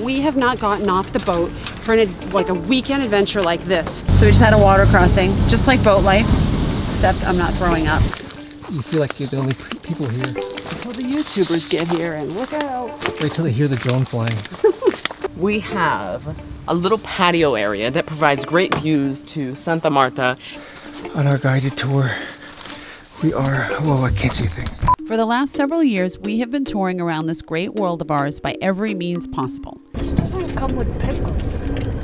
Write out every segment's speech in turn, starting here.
We have not gotten off the boat for like a weekend adventure like this. So we just had a water crossing, just like boat life, except I'm not throwing up. You feel like you're the only people here. Until the YouTubers get here and look out. Wait till they hear the drone flying. We have a little patio area that provides great views to Santa Marta. On our guided tour, we are, whoa, I can't see a thing. For the last several years, we have been touring around this great world of ours by every means possible. This doesn't come with pickles.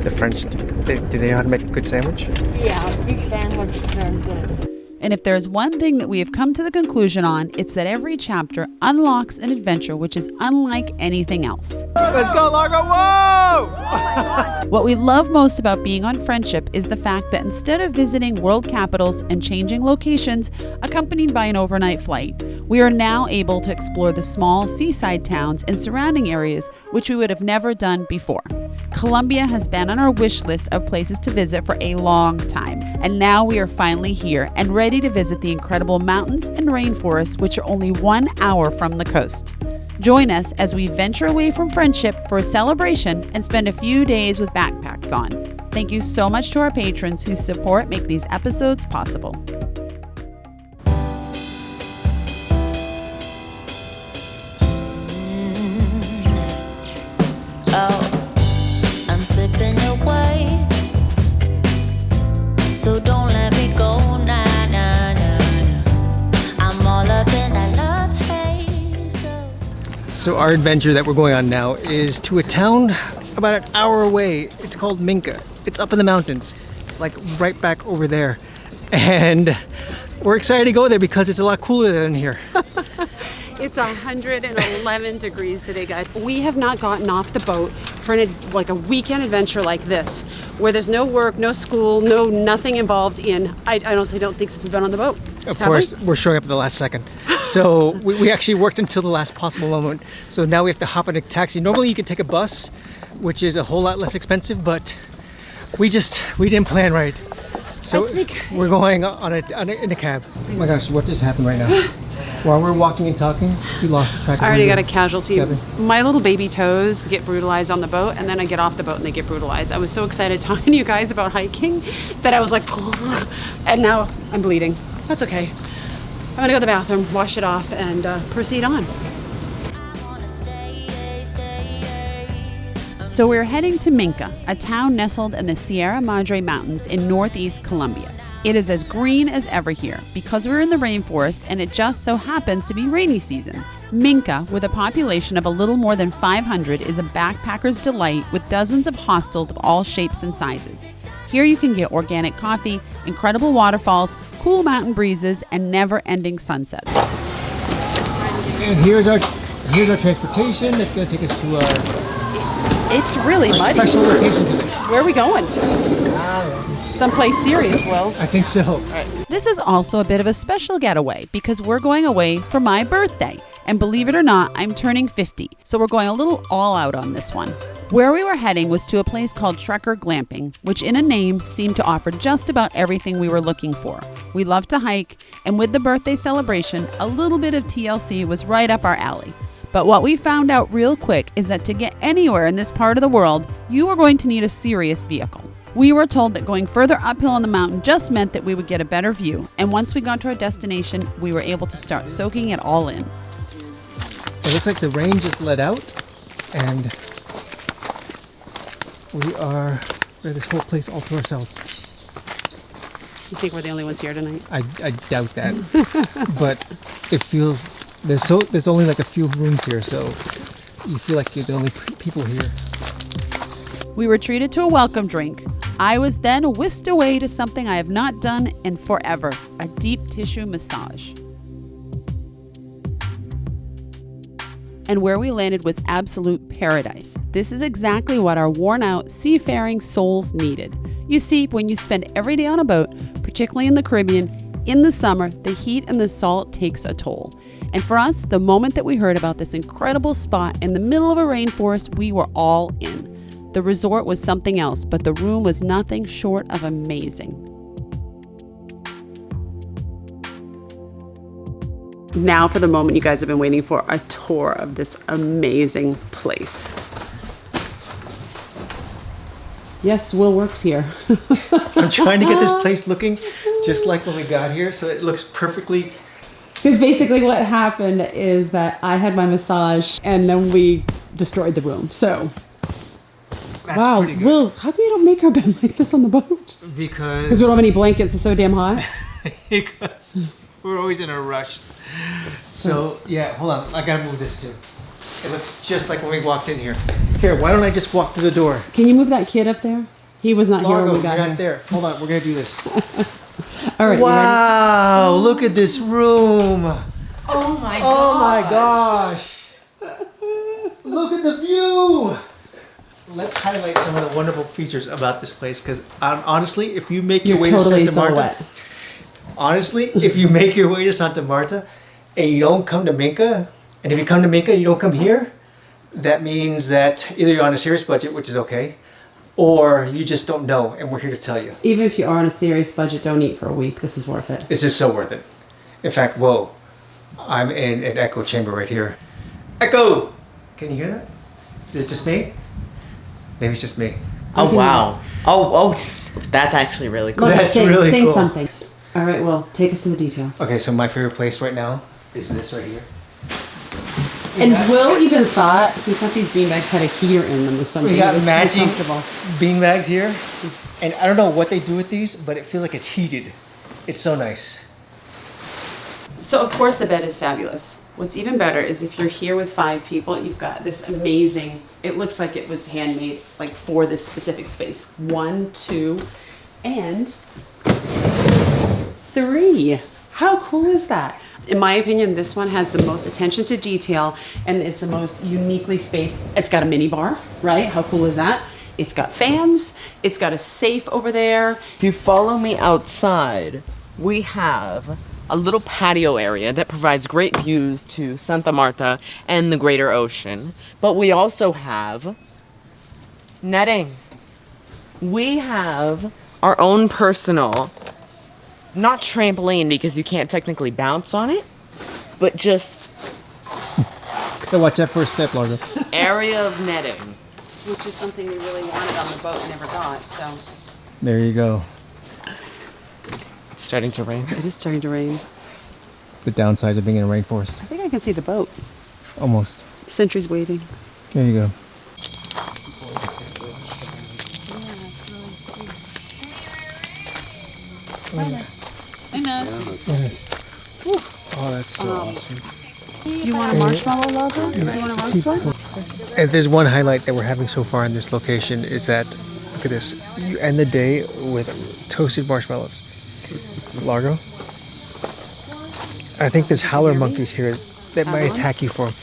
The French, do they know how to make a good sandwich? Yeah, beef sandwich is very good. And if there's one thing that we have come to the conclusion on, it's that every chapter unlocks an adventure which is unlike anything else. Let's go, Largo, whoa! What we love most about being on Friendship is the fact that instead of visiting world capitals and changing locations accompanied by an overnight flight, we are now able to explore the small seaside towns and surrounding areas which we would have never done before. Colombia has been on our wish list of places to visit for a long time, and now we are finally here and ready to visit the incredible mountains and rainforests which are only 1 hour from the coast. Join us as we venture away from Friendship for a celebration and spend a few days with backpacks on. Thank you so much to our patrons whose support make these episodes possible. Slipping away, so don't let me go, nah, nah, nah, nah. I'm all up in that love haze. So our adventure that we're going on now is to a town about an hour away. It's called Minca. It's up in the mountains. It's like right back over there. And we're excited to go there because it's a lot cooler than here. It's 111 degrees today, guys. We have not gotten off the boat for like a weekend adventure like this, where there's no work, no school, nothing involved in, I honestly don't think since we've been on the boat. Of course, we're showing up at the last second. So we actually worked until the last possible moment. So now we have to hop in a taxi. Normally you can take a bus, which is a whole lot less expensive, but we didn't plan right. So we're going in a cab. Oh my gosh, what just happened right now? While we're walking and talking, we lost track of I already got a casualty. Stepping. My little baby toes get brutalized on the boat, and then I get off the boat and they get brutalized. I was so excited talking to you guys about hiking that I was like, oh, and now I'm bleeding. That's okay. I'm gonna go to the bathroom, wash it off, and proceed on. So we're heading to Minca, a town nestled in the Sierra Madre Mountains in northeast Colombia. It is as green as ever here because we're in the rainforest and it just so happens to be rainy season. Minca, with a population of a little more than 500, is a backpacker's delight with dozens of hostels of all shapes and sizes. Here you can get organic coffee, incredible waterfalls, cool mountain breezes, and never-ending sunsets. And here's our transportation that's going to take us to our It's really muddy. special location today. Where are we going? Someplace serious, Will. I think so. This is also a bit of a special getaway because we're going away for my birthday. And believe it or not, I'm turning 50. So we're going a little all out on this one. Where we were heading was to a place called Trucker Glamping, which in a name seemed to offer just about everything we were looking for. We love to hike, and with the birthday celebration, a little bit of TLC was right up our alley. But what we found out real quick is that to get anywhere in this part of the world, you are going to need a serious vehicle. We were told that going further uphill on the mountain just meant that we would get a better view, and once we got to our destination, we were able to start soaking it all in. It looks like the rain just let out, and we have this whole place all to ourselves. You think we're the only ones here tonight? I doubt that, but it feels there's only like a few rooms here, so you feel like you're the only people here. We were treated to a welcome drink. I was then whisked away to something I have not done in forever, a deep tissue massage. And where we landed was absolute paradise. This is exactly what our worn-out seafaring souls needed. You see, when you spend every day on a boat, particularly in the Caribbean, in the summer, the heat and the salt takes a toll. And for us, the moment that we heard about this incredible spot in the middle of a rainforest, we were all in. The resort was something else, but the room was nothing short of amazing. Now for the moment you guys have been waiting for, a tour of this amazing place. Yes, Will works here. I'm trying to get this place looking just like when we got here, so it looks perfectly. Because basically what happened is that I had my massage and then we destroyed the room. So, That's wow, pretty good. Will, how come you don't make our bed like this on the boat? Because we don't have any blankets, it's so damn hot. Because we're always in a rush. So, yeah, hold on. I gotta move this too. It looks just like when we walked in here. Here, why don't I just walk through the door? Can you move that kid up there? He was not here when we You're got not here. there. Hold on, we're gonna do this. All right. Wow, look at this room. Oh my Oh my gosh. Look at the view. Let's highlight some of the wonderful features about this place, because honestly, if you make your way to Santa Marta, honestly, if you make your way to Santa Marta and you don't come to Minca, and if you come to Minca and you don't come here, that means that either you're on a serious budget, which is okay, or you just don't know, and we're here to tell you. Even if you are on a serious budget, don't eat for a week. This is worth it. This is so worth it. In fact, whoa, I'm in an echo chamber right here. Echo! Can you hear that? Is it just me? Maybe it's just me. Oh wow. Oh, that's actually really cool. That's sing, really sing cool. something. All right, well, take us to the details. Okay, so my favorite place right now is this right here. And Will even thought these beanbags had a heater in them or something. We got It was so matching comfortable. bean bags here, and I don't know what they do with these, but it feels like it's heated. It's so nice. So of course the bed is fabulous. What's even better is if you're here with 5 people, you've got this amazing, it looks like it was handmade like for this specific space. 1, 2, and 3. How cool is that? In my opinion, this one has the most attention to detail and is the most uniquely spaced. It's got a mini bar, right? How cool is that? It's got fans, it's got a safe over there. If you follow me outside, we have a little patio area that provides great views to Santa Marta and the greater ocean. But we also have netting. We have our own personal, not trampoline because you can't technically bounce on it, but just Watch that first step, Largo. area of netting. Which is something we really wanted on the boat and never got, so. There you go. It's starting to rain. It is starting to rain. The downside of being in a rainforest. I think I can see the boat. Almost. Sentry's waving. There you go. Oh, that's so awesome. Do you want a marshmallow, Lover? Do you want a roast one? And there's one highlight that we're having so far in this location is that, look at this, you end the day with toasted marshmallows. Largo? I think there's howler monkeys here that might attack you for them.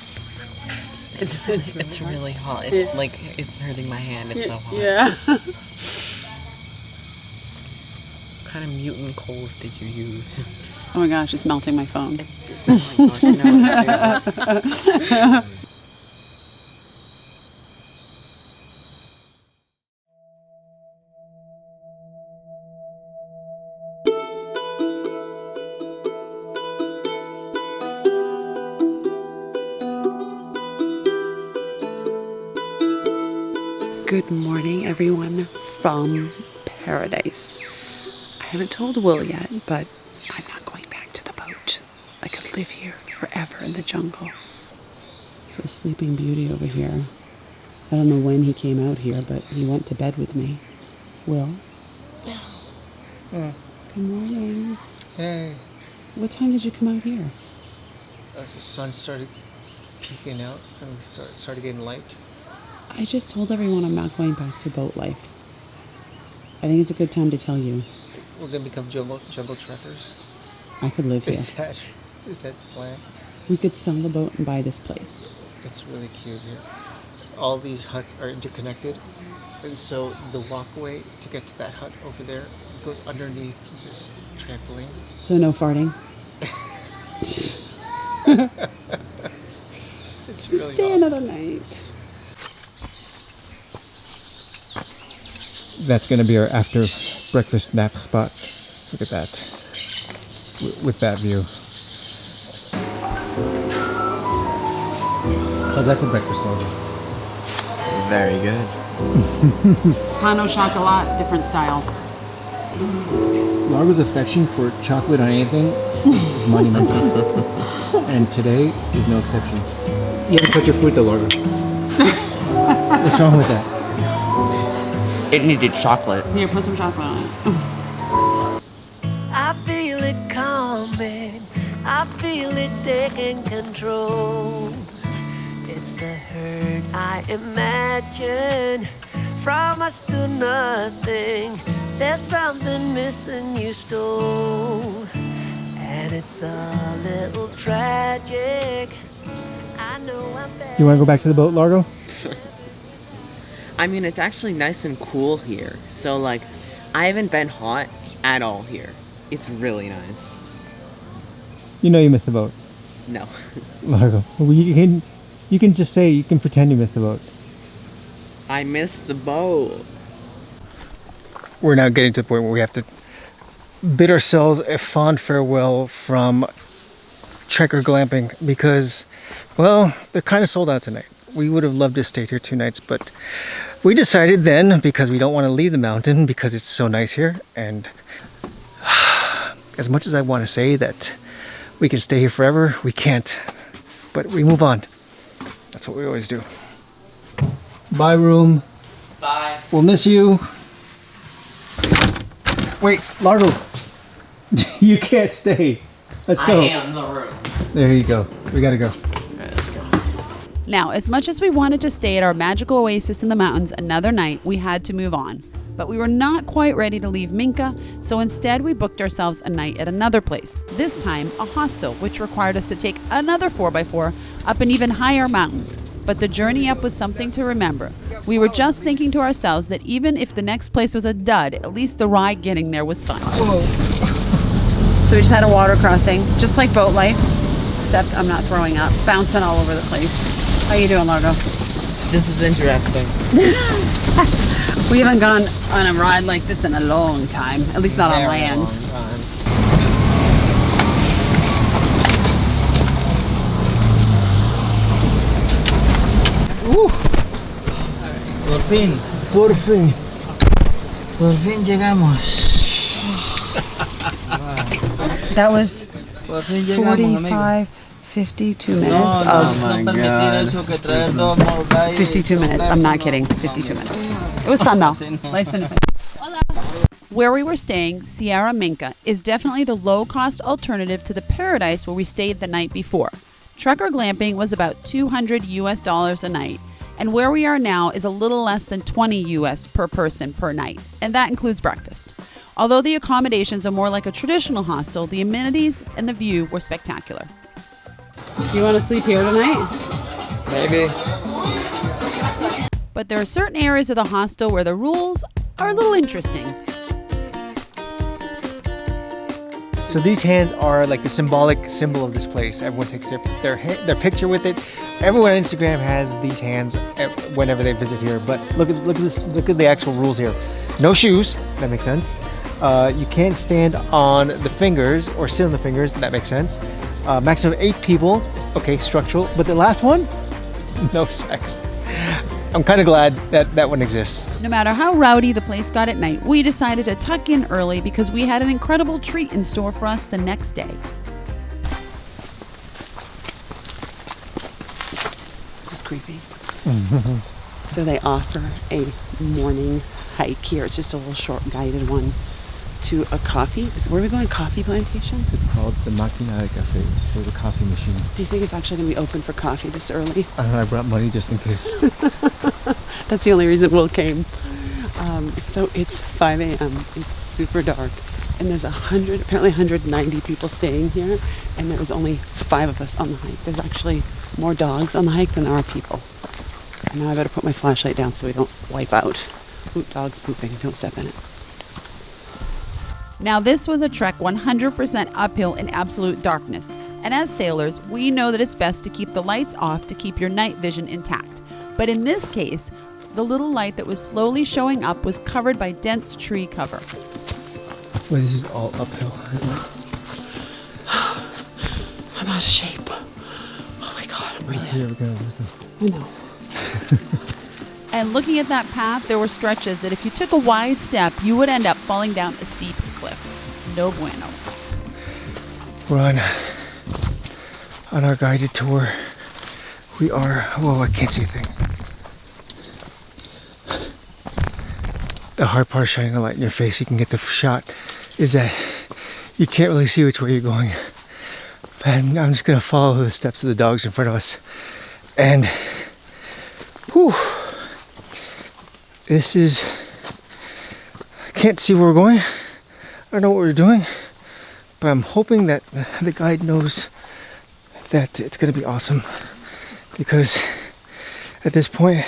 It's really hot. It's like it's hurting my hand. It's so hot. Yeah. What kind of mutant coals did you use? Oh my gosh, it's melting my phone. Oh my gosh, no, seriously. Good morning, everyone from paradise. I haven't told Will yet, but I'm not going back to the boat. I could live here forever in the jungle. So Sleeping Beauty over here. I don't know when he came out here, but he went to bed with me. Will? Good morning. Hey. What time did you come out here? As the sun started peeking out and we started getting light. I just told everyone I'm not going back to boat life. I think it's a good time to tell you. We're gonna become jungle trekkers. I could live here. Is that the plan? We could sell the boat and buy this place. It's really cute here. All these huts are interconnected, and so the walkway to get to that hut over there goes underneath this trampoline. So no farting? It's really Stay awesome. another night. That's going to be our after breakfast nap spot. Look at that. With that view. How's that for breakfast, Logan? Very good. Pain au chocolat, different style. Largo's affection for chocolate on anything is monumental. And today is no exception. You haven't touched your fruit though, Largo. What's wrong with that? It needed chocolate. Here, put some chocolate on it. I feel it coming, I feel it taking control. It's the hurt I imagine from us to nothing. There's something missing you stole, and it's a little tragic. I know I'm bad. You want to go back to the boat, Largo? I mean, it's actually nice and cool here. So, like, I haven't been hot at all here. It's really nice. You know you missed the boat. No. Largo, well, you can just say, you can pretend you missed the boat. I missed the boat. We're now getting to the point where we have to bid ourselves a fond farewell from Trekker Glamping because, well, they're kind of sold out tonight. We would have loved to stay here 2 nights, but we decided then, because we don't want to leave the mountain because it's so nice here, and as much as I want to say that we can stay here forever, we can't. But we move on. That's what we always do. Bye, room. Bye. We'll miss you. Wait, Largo. You can't stay. Let's go. I am the room. There you go. We gotta go. Let's go. Now, as much as we wanted to stay at our magical oasis in the mountains another night, we had to move on. But we were not quite ready to leave Minca, so instead we booked ourselves a night at another place, this time a hostel, which required us to take another 4x4 up an even higher mountain. But the journey up was something to remember. We were just thinking to ourselves that even if the next place was a dud, at least the ride getting there was fun. So we just had a water crossing, just like boat life, except I'm not throwing up, bouncing all over the place. How you doing, Largo? This is interesting. We haven't gone on a ride like this in a long time, at least not on land. Long time. Por fin. Por fin. Por fin llegamos. That was Por fin llegamos, 45, 52 minutes No, of no permitir eso que traer dos morgay. 52 minutes. I'm not kidding. 52 minutes. It was fun though. Life's in Where we were staying, Sierra Minca, is definitely the low-cost alternative to the paradise where we stayed the night before. Trekker Glamping was about $200 a night, and where we are now is a little less than $20 per person per night, and that includes breakfast. Although the accommodations are more like a traditional hostel, the amenities and the view were spectacular. You want to sleep here tonight? Maybe. But there are certain areas of the hostel where the rules are a little interesting. So these hands are like the symbolic symbol of this place. Everyone takes their picture with it. Everyone on Instagram has these hands whenever they visit here. But look at this. Look at the actual rules here. No shoes. That makes sense. You can't stand on the fingers or sit on the fingers. That makes sense. Maximum of 8 people. Okay, structural. But the last one, no sex. I'm kind of glad that that one exists. No matter how rowdy the place got at night, we decided to tuck in early because we had an incredible treat in store for us the next day. This is creepy. So they offer a morning hike here. It's just a little short guided one to a coffee. Where are we going? Coffee plantation? It's called the Máquina de Café, so the coffee machine. Do you think it's actually going to be open for coffee this early? I don't know, I brought money just in case. That's the only reason Will came. So it's 5 a.m. It's super dark. And there's apparently 190 people staying here. And there was only 5 of us on the hike. There's actually more dogs on the hike than there are people. And now I better put my flashlight down so we don't wipe out. Ooh, dog's pooping. Don't step in it. Now this was a trek 100% uphill in absolute darkness. And as sailors, we know that it's best to keep the lights off to keep your night vision intact. But in this case, the little light that was slowly showing up was covered by dense tree cover. Wait, this is all uphill. I'm out of shape. Oh my God, I'm breathing. Here we go. Listen. I know. And looking at that path, there were stretches that if you took a wide step, you would end up falling down a steep cliff. No bueno. We're on our guided tour. We are, whoa, I can't see a thing. The hard part, shining a light in your face, you can get the shot, is that you can't really see which way you're going. And I'm just gonna follow the steps of the dogs in front of us. And, whew, this is, I can't see where we're going. I don't know what we're doing, but I'm hoping that the guide knows that it's gonna be awesome. Because at this point,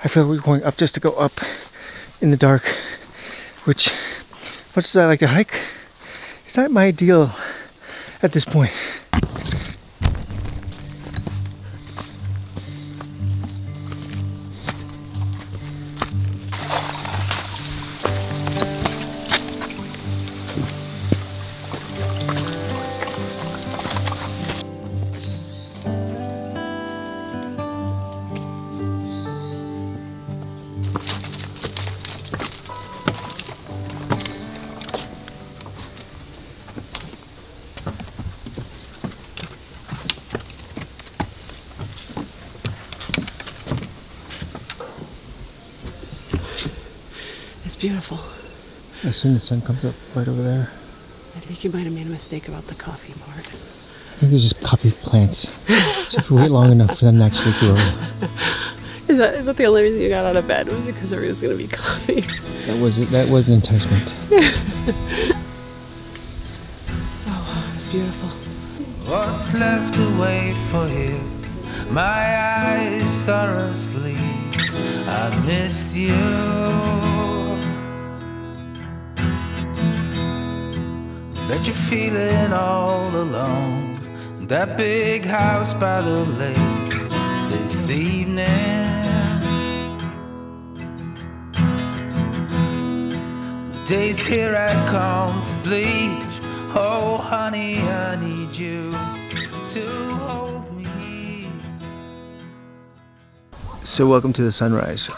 I feel we're going up just to go up in the dark, which, much as I like to hike, it's not my ideal at this point. Beautiful. As soon as the sun comes up right over there. I think you might have made a mistake about the coffee part. I think it's just coffee plants. So if you wait long enough for them to actually grow. Is that the only reason you got out of bed? Was it because there was going to be coffee? That was an enticement. Oh, it's beautiful. What's left to wait for here? My eyes are asleep. I miss you. Bet you're feeling all alone. That big house by the lake this evening. The days here I come to bleach. Oh honey, I need you to hold me. So welcome to the sunrise.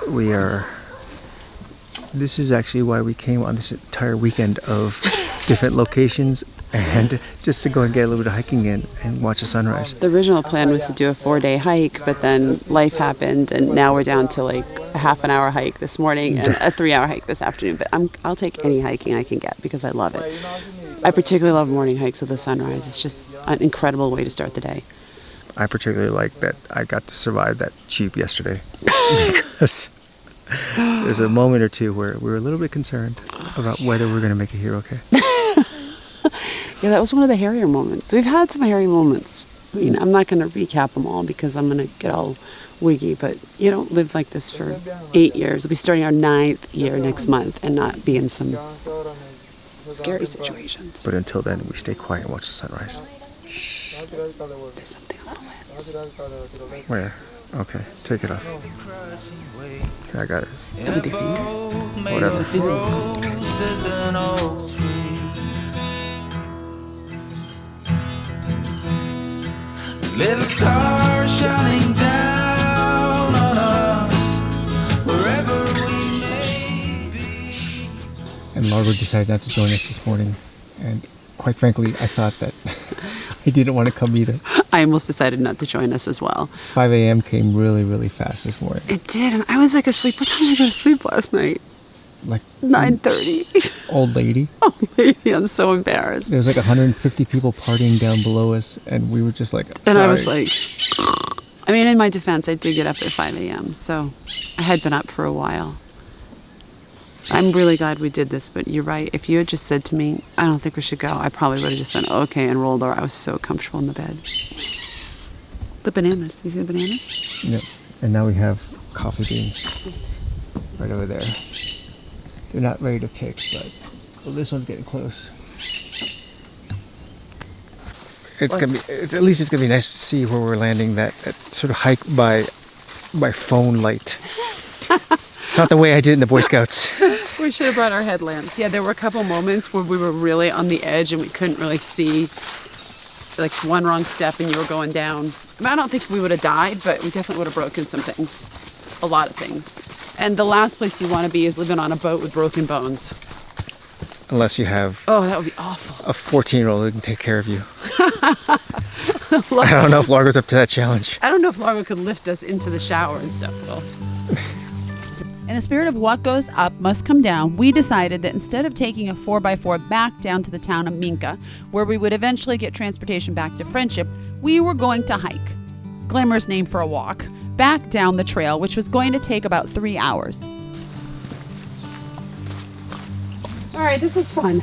This is actually why we came on this entire weekend of different locations, and just to go and get a little bit of hiking in and watch the sunrise. The original plan was to do a 4-day hike, but then life happened, and now we're down to like a half an hour hike this morning and a 3-hour hike this afternoon. But I'll take any hiking I can get because I love it. I particularly love morning hikes with the sunrise. It's just an incredible way to start the day. I particularly like that I got to survive that Jeep yesterday because there's a moment or two where we were a little bit concerned about whether we're going to make it here okay. Yeah, that was one of the hairier moments. We've had some hairy moments. I mean, I'm not going to recap them all because I'm going to get all wiggy, but you don't live like this for 8 years. We'll be starting our 9th year next month and not be in some scary situations. But until then, we stay quiet and watch the sunrise. There's something on the lens. Where? Okay, take it off. Yeah, I got it. With your finger. Whatever. Little star shining down on us wherever we may be. And Laura decided not to join us this morning, and quite frankly, I thought that he didn't want to come either. I almost decided not to join us as well. 5 a.m. came really, really fast this morning. It did, and I was like asleep. What time did I go to sleep last night? Like 9:30. Old lady. Oh, baby, I'm so embarrassed. There was like 150 people partying down below us, and we were just like, sorry. And I was like, I mean, in my defense, I did get up at 5 a.m., so I had been up for a while. I'm really glad we did this, but you're right. If you had just said to me, I don't think we should go, I probably would have just said, okay, and rolled over. I was so comfortable in the bed. The bananas. You see the bananas? Yep. And now we have coffee beans right over there. They're not ready to pick, but well, this one's getting close. It's gonna be. At least it's gonna be nice to see where we're landing. That sort of hike by phone light. It's not the way I did in the Boy Scouts. We should have brought our headlamps. Yeah, there were a couple moments where we were really on the edge and we couldn't really see. Like one wrong step and you were going down. I mean, I don't think we would have died, but we definitely would have broken some things. a lot of things. And the last place you want to be is living on a boat with broken bones. Unless you have Oh, that would be awful. a 14-year-old who can take care of you. I don't know if Largo's up to that challenge. I don't know if Largo could lift us into the shower and stuff, though. In the spirit of what goes up must come down, we decided that instead of taking a 4x4 back down to the town of Minca, where we would eventually get transportation back to Friendship, we were going to hike. Glamorous name for a walk. Back down the trail, which was going to take about 3 hours. All right, this is fun.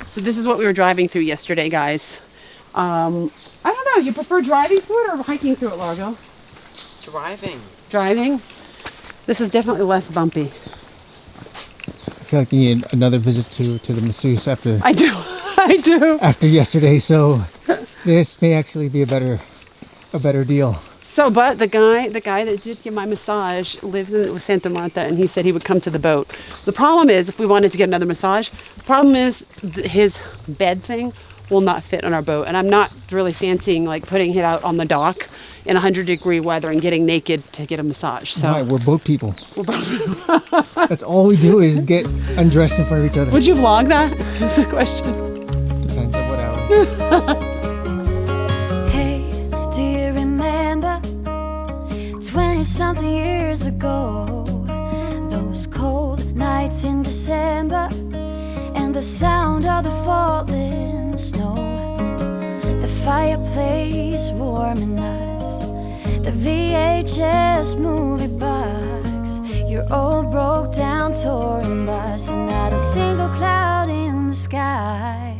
So this is what we were driving through yesterday, guys. I don't know, you prefer driving through it or hiking through it, Largo? Driving. Driving? This is definitely less bumpy. I feel like you need another visit to the masseuse after I do. I do. after yesterday, so this may actually be a better deal. So, but the guy that did give my massage lives in Santa Marta, and he said he would come to the boat. The problem is, if we wanted to get another massage, the problem is his bed thing will not fit on our boat, and I'm not really fancying like putting it out on the dock in 100-degree weather and getting naked to get a massage. So Right, we're boat people. That's all we do is get undressed in front of each other. would you vlog that? That's the question. Depends on what hour. Hey, do you remember 20-something years ago? Those cold nights in December and the sound of the falling snow. The fireplace warming us, the VHS movie box, your old broke down touring bus, and not a single cloud in the sky.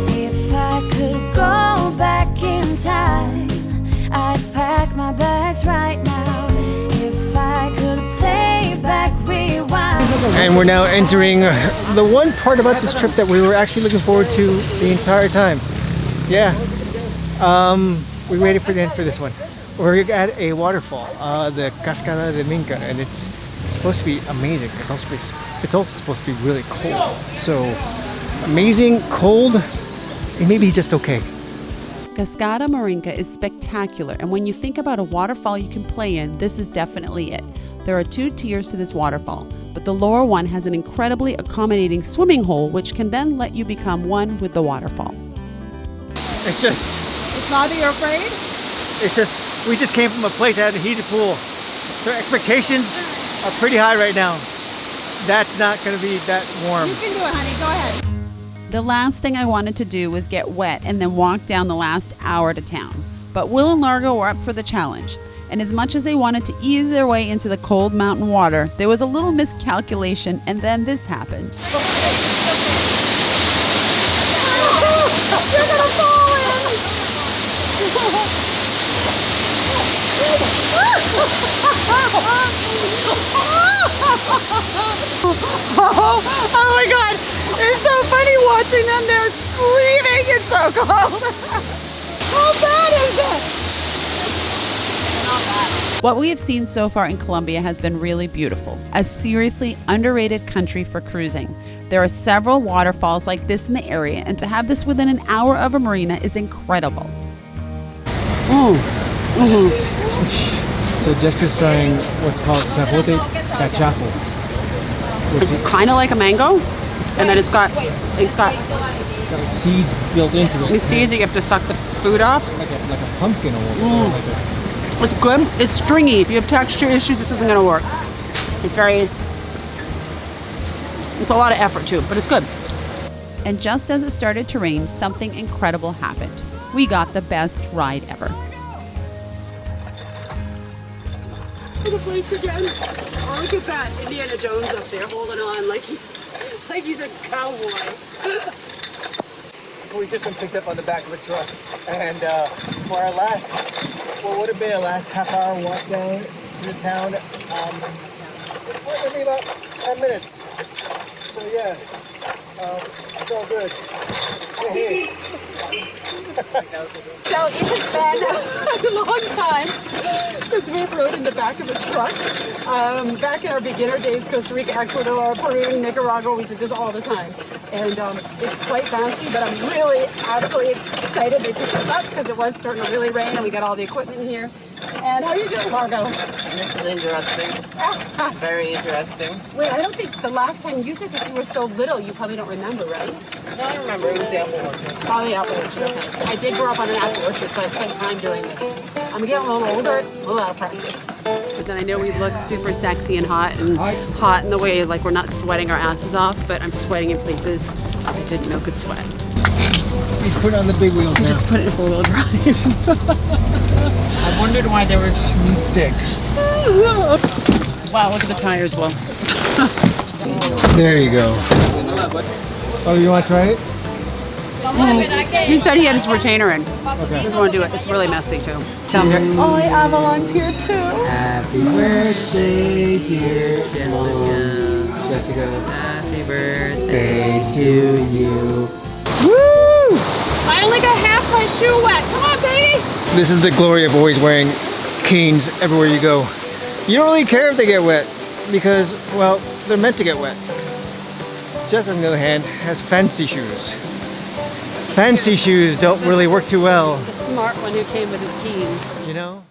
If I could go back in time, I'd pack my bags right now. If I could play back rewind. And we're now entering the one part about this trip that we were actually looking forward to the entire time. Yeah, we waited for the end for this one. We're at a waterfall, the Cascada de Minca, and it's supposed to be amazing. It's also supposed to be really cold. So amazing, cold, it may be just okay. Cascada Minca is spectacular, and when you think about a waterfall you can play in, this is definitely it. There are 2 tiers to this waterfall, but the lower one has an incredibly accommodating swimming hole, which can then let you become one with the waterfall. It's just, It's not that you're afraid? it's just, we just came from a place that had a heated pool. So expectations are pretty high right now. That's not gonna be that warm. You can do it, honey. Go ahead. The last thing I wanted to do was get wet and then walk down the last hour to town. But Will and Largo were up for the challenge. And as much as they wanted to ease their way into the cold mountain water, there was a little miscalculation, and then this happened. You're gonna fall in! Oh my God, it's so funny watching them. They're screaming. It's so cold. How bad is it? What we have seen so far in Colombia has been really beautiful, a seriously underrated country for cruising. There are several waterfalls like this in the area, and to have this within an hour of a marina is incredible. So Jessica's trying what's called zapote cachaco. It's kind of like a mango, and then it's got It's got like seeds built into it. these seeds that you have to suck the food off. Like a pumpkin almost. Or like a, It's good. It's stringy. If you have texture issues, this isn't going to work. It's a lot of effort too, but it's good. And just as it started to rain, something incredible happened. We got the best ride ever. The place again. Oh, look at that Indiana Jones up there holding on like he's a cowboy. So we just been picked up on the back of a truck, and for our last, what would have been our last half-hour walk down to the town, it'll be about 10 minutes. So yeah, it's all good. Hey. So it has been a long time since we've rode in the back of a truck. Back in our beginner days, Costa Rica, Ecuador, Peru, Nicaragua, we did this all the time. And it's quite bouncy, but I'm really absolutely excited they picked us up because it was starting to really rain and we got all the equipment here. And how you doing, Margot? This is interesting. Very interesting. Wait, I don't think the last time you did this, you were so little. You probably don't remember, right? No, I remember. It was the apple orchard. Probably the apple orchard. Okay. So I did grow up on an apple orchard, so I spent time doing this. I'm getting a little older, a little out of practice. And I know we look super sexy and hot in the way like we're not sweating our asses off, but I'm sweating in places I didn't know could sweat. He's putting on the big wheels now. Just put it in 4-wheel drive. I wondered why there was 2 sticks. Wow, look at the tires, Will. There you go. Oh, you want to try it? He said he had his retainer in. Okay. He doesn't want to do it. It's really messy too. Tell him here. Oh, Avalon's here too. Happy birthday, dear Jessica. Happy birthday To you. Woo! I only got half my shoe wet. Come on, baby. This is the glory of always wearing canes everywhere you go. You don't really care if they get wet because, well, they're meant to get wet. Jess, on the other hand, has fancy shoes. Fancy shoes don't really work too well. The smart one who came with his keys. You know?